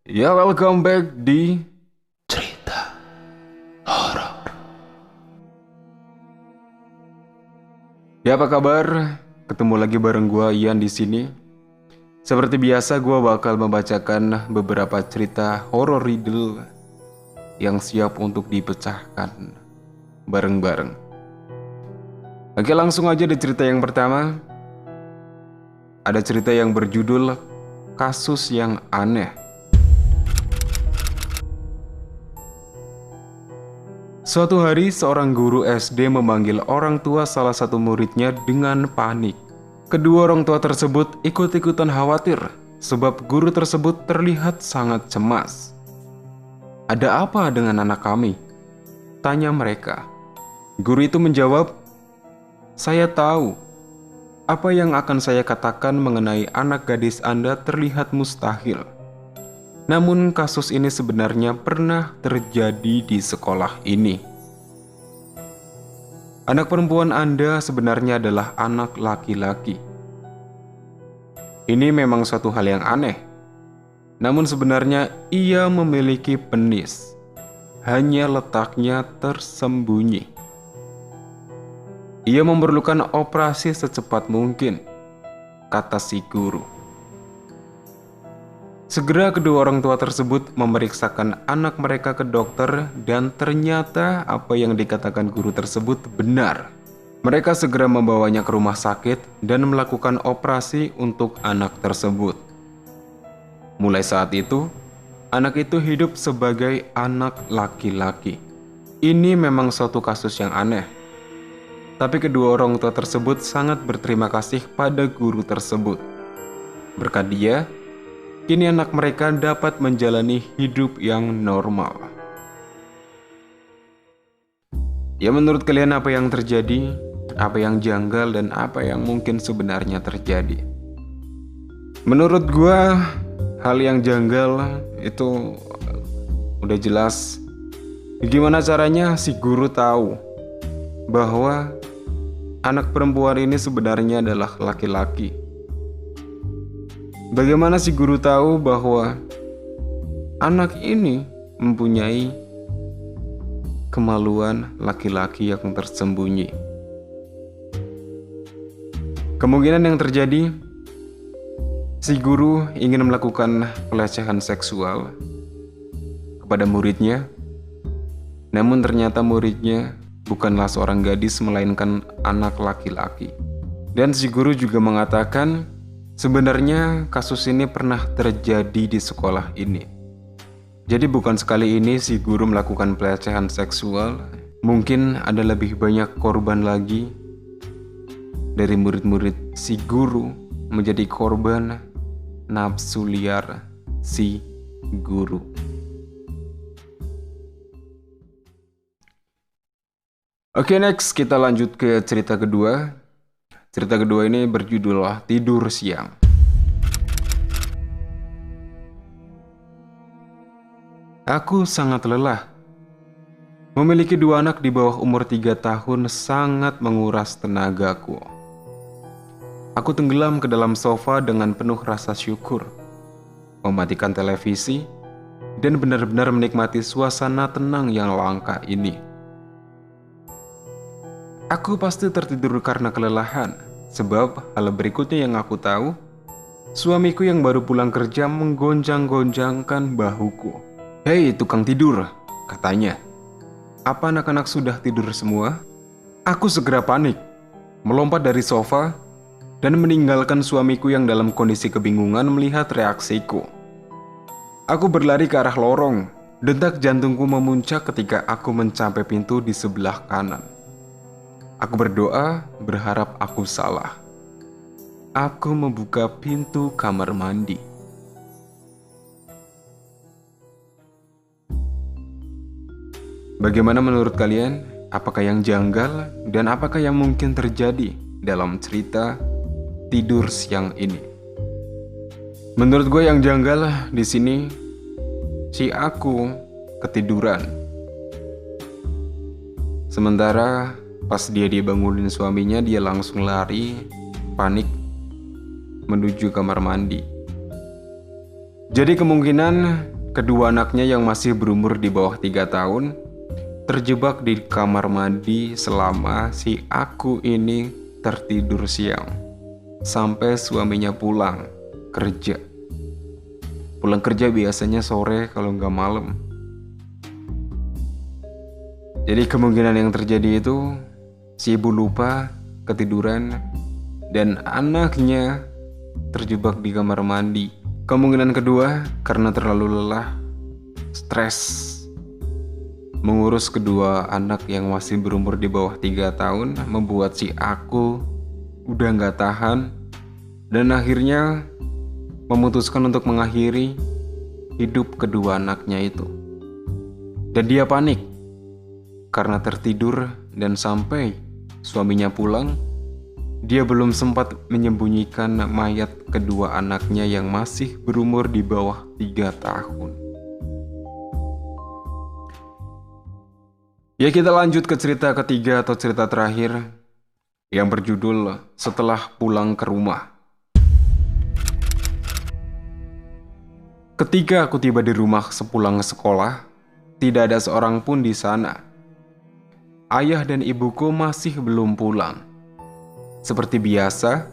Ya, welcome back di cerita horor. Ya, apa kabar? Ketemu lagi bareng gua Ian di sini. Seperti biasa, gua bakal membacakan beberapa cerita horor riddle yang siap untuk dipecahkan bareng-bareng. Oke, langsung aja di cerita yang pertama. Ada cerita yang berjudul Kasus yang Aneh. Suatu hari, seorang guru SD memanggil orang tua salah satu muridnya dengan panik. Kedua orang tua tersebut ikut-ikutan khawatir sebab guru tersebut terlihat sangat cemas. "Ada apa dengan anak kami?" tanya mereka. Guru itu menjawab, "Saya tahu apa yang akan saya katakan mengenai anak gadis Anda terlihat mustahil. Namun kasus ini sebenarnya pernah terjadi di sekolah ini. Anak perempuan Anda sebenarnya adalah anak laki-laki. Ini memang suatu hal yang aneh. Namun sebenarnya ia memiliki penis. Hanya letaknya tersembunyi. Ia memerlukan operasi secepat mungkin," kata si guru. Segera kedua orang tua tersebut memeriksakan anak mereka ke dokter dan ternyata apa yang dikatakan guru tersebut benar. Mereka segera membawanya ke rumah sakit dan melakukan operasi untuk anak tersebut. Mulai saat itu, anak itu hidup sebagai anak laki-laki. Ini memang suatu kasus yang aneh. Tapi kedua orang tua tersebut sangat berterima kasih pada guru tersebut. Berkat dia, kini anak mereka dapat menjalani hidup yang normal. Ya, menurut kalian apa yang terjadi? Apa yang janggal dan apa yang mungkin sebenarnya terjadi? Menurut gua, hal yang janggal itu udah jelas. Gimana caranya si guru tahu bahwa anak perempuan ini sebenarnya adalah laki-laki? Bagaimana si guru tahu bahwa anak ini mempunyai kemaluan laki-laki yang tersembunyi? Kemungkinan yang terjadi, si guru ingin melakukan pelecehan seksual kepada muridnya, namun ternyata muridnya bukanlah seorang gadis melainkan anak laki-laki. Dan si guru juga mengatakan, sebenarnya kasus ini pernah terjadi di sekolah ini. Jadi bukan sekali ini si guru melakukan pelecehan seksual, mungkin ada lebih banyak korban lagi dari murid-murid si guru menjadi korban nafsu liar si guru. Oke, next kita lanjut ke cerita kedua. Cerita kedua ini berjudul Tidur Siang. Aku sangat lelah. Memiliki dua anak di bawah umur 3 tahun sangat menguras tenagaku. Aku tenggelam ke dalam sofa dengan penuh rasa syukur, mematikan televisi, dan benar-benar menikmati suasana tenang yang langka ini. Aku pasti tertidur karena kelelahan, sebab hal berikutnya yang aku tahu, suamiku yang baru pulang kerja menggonjang-gonjangkan bahuku. "Hei tukang tidur," katanya. "Apa anak-anak sudah tidur semua?" Aku segera panik, melompat dari sofa, dan meninggalkan suamiku yang dalam kondisi kebingungan melihat reaksiku. Aku berlari ke arah lorong, detak jantungku memuncak ketika aku mencapai pintu di sebelah kanan. Aku berdoa, berharap aku salah. Aku membuka pintu kamar mandi. Bagaimana menurut kalian? Apakah yang janggal dan apakah yang mungkin terjadi dalam cerita tidur siang ini? Menurut gue yang janggal di sini, si aku ketiduran. Sementara pas dia dibangunin suaminya, dia langsung lari, panik, menuju kamar mandi. Jadi kemungkinan kedua anaknya yang masih berumur di bawah 3 tahun terjebak di kamar mandi selama si aku ini tertidur siang sampai suaminya pulang kerja. Pulang kerja biasanya sore kalau nggak malam. Jadi kemungkinan yang terjadi itu si ibu lupa, ketiduran, dan anaknya terjebak di kamar mandi. Kemungkinan kedua karena terlalu lelah, stres, mengurus kedua anak yang masih berumur di bawah 3 tahun membuat si aku udah nggak tahan dan akhirnya memutuskan untuk mengakhiri hidup kedua anaknya itu. Dan dia panik karena tertidur dan sampai suaminya pulang, dia belum sempat menyembunyikan mayat kedua anaknya yang masih berumur di bawah 3 tahun. Ya, kita lanjut ke cerita ketiga atau cerita terakhir yang berjudul Setelah Pulang ke Rumah. Ketika aku tiba di rumah sepulang sekolah, tidak ada seorang pun di sana. Ayah dan ibuku masih belum pulang. Seperti biasa,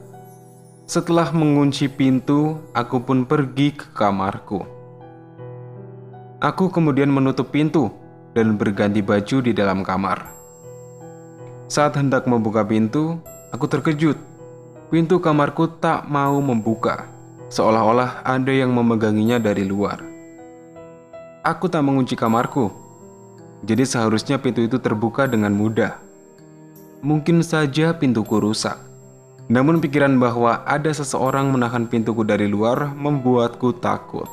setelah mengunci pintu, aku pun pergi ke kamarku. Aku kemudian menutup pintu dan berganti baju di dalam kamar. Saat hendak membuka pintu, aku terkejut. Pintu kamarku tak mau membuka, seolah-olah ada yang memeganginya dari luar. Aku tak mengunci kamarku, jadi seharusnya pintu itu terbuka dengan mudah. Mungkin saja pintuku rusak. Namun pikiran bahwa ada seseorang menahan pintuku dari luar membuatku takut.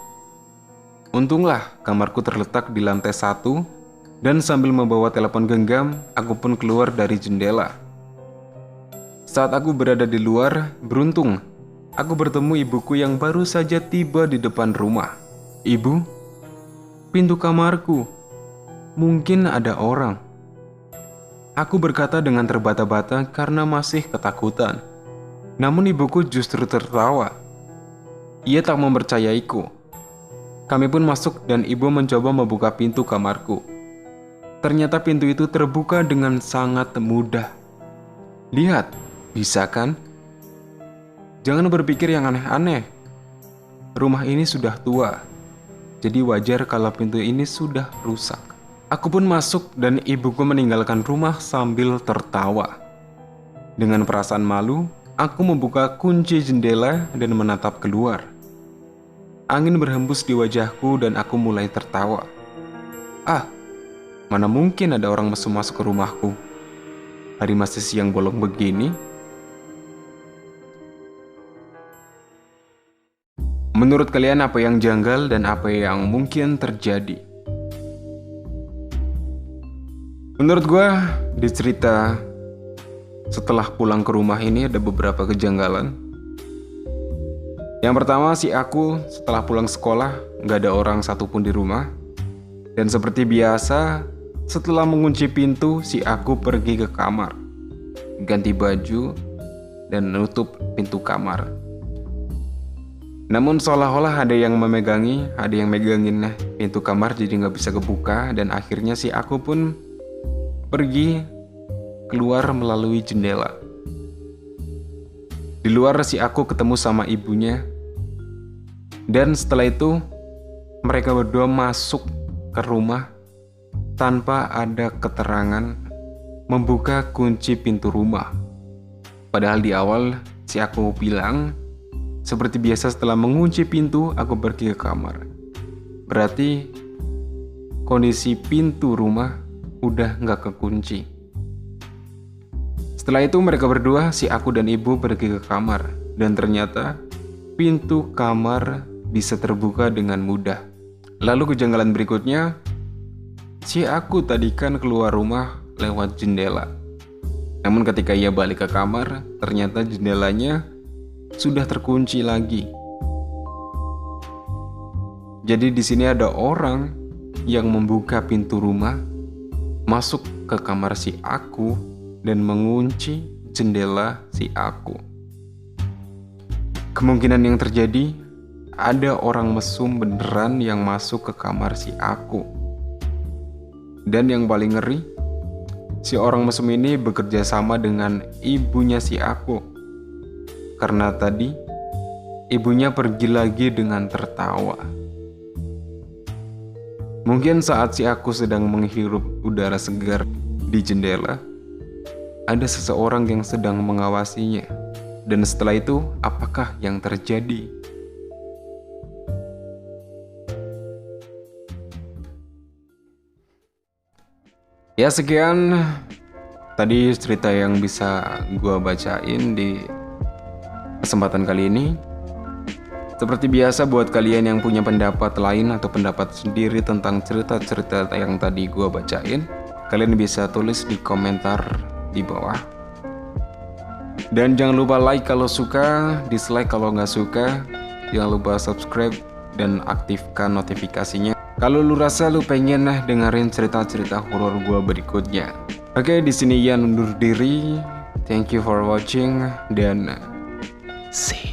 Untunglah kamarku terletak di lantai 1 dan sambil membawa telepon genggam, aku pun keluar dari jendela. Saat aku berada di luar, beruntung aku bertemu ibuku yang baru saja tiba di depan rumah. "Ibu, pintu kamarku. Mungkin ada orang." Aku berkata dengan terbata-bata karena masih ketakutan. Namun ibuku justru tertawa. Ia tak mempercayaiku. Kami pun masuk dan ibu mencoba membuka pintu kamarku. Ternyata pintu itu terbuka dengan sangat mudah. Lihat, bisa kan? Jangan berpikir yang aneh-aneh. Rumah ini sudah tua, jadi wajar kalau pintu ini sudah rusak. Aku pun masuk dan ibuku meninggalkan rumah sambil tertawa. Dengan perasaan malu, aku membuka kunci jendela dan menatap keluar. Angin berhembus di wajahku dan aku mulai tertawa. Mana mungkin ada orang mesum masuk ke rumahku? Hari masih siang bolong begini. Menurut kalian apa yang janggal dan apa yang mungkin terjadi? Menurut gue, di cerita setelah pulang ke rumah ini ada beberapa kejanggalan. Yang pertama, si aku setelah pulang sekolah gak ada orang satupun di rumah. Dan seperti biasa, setelah mengunci pintu, si aku pergi ke kamar, ganti baju, dan nutup pintu kamar. Namun seolah-olah ada yang megangin pintu kamar jadi gak bisa kebuka. Dan akhirnya si aku pun pergi keluar melalui jendela. Di luar si aku ketemu sama ibunya. Dan setelah itu mereka berdua masuk ke rumah tanpa ada keterangan membuka kunci pintu rumah. Padahal di awal si aku bilang seperti biasa setelah mengunci pintu aku pergi ke kamar. Berarti kondisi pintu rumah udah nggak kekunci. Setelah itu mereka berdua, si aku dan ibu pergi ke kamar. Dan ternyata pintu kamar bisa terbuka dengan mudah. Lalu kejanggalan berikutnya, si aku tadi kan keluar rumah lewat jendela. Namun ketika ia balik ke kamar, ternyata jendelanya sudah terkunci lagi. Jadi di sini ada orang yang membuka pintu rumah, masuk ke kamar si aku, dan mengunci jendela si aku. Kemungkinan yang terjadi, ada orang mesum beneran yang masuk ke kamar si aku. Dan yang paling ngeri, si orang mesum ini bekerja sama dengan ibunya si aku. Karena tadi ibunya pergi lagi dengan tertawa. Mungkin saat si aku sedang menghirup udara segar di jendela, ada seseorang yang sedang mengawasinya. Dan setelah itu, apakah yang terjadi? Ya, sekian tadi cerita yang bisa gue bacain di kesempatan kali ini. Seperti biasa, buat kalian yang punya pendapat lain atau pendapat sendiri tentang cerita-cerita yang tadi gue bacain, kalian bisa tulis di komentar di bawah. Dan jangan lupa like kalau suka, dislike kalau nggak suka. Jangan lupa subscribe dan aktifkan notifikasinya kalau lu rasa lu pengen dengerin cerita-cerita horor gue berikutnya. Oke, di sini Ian undur diri. Thank you for watching dan see you.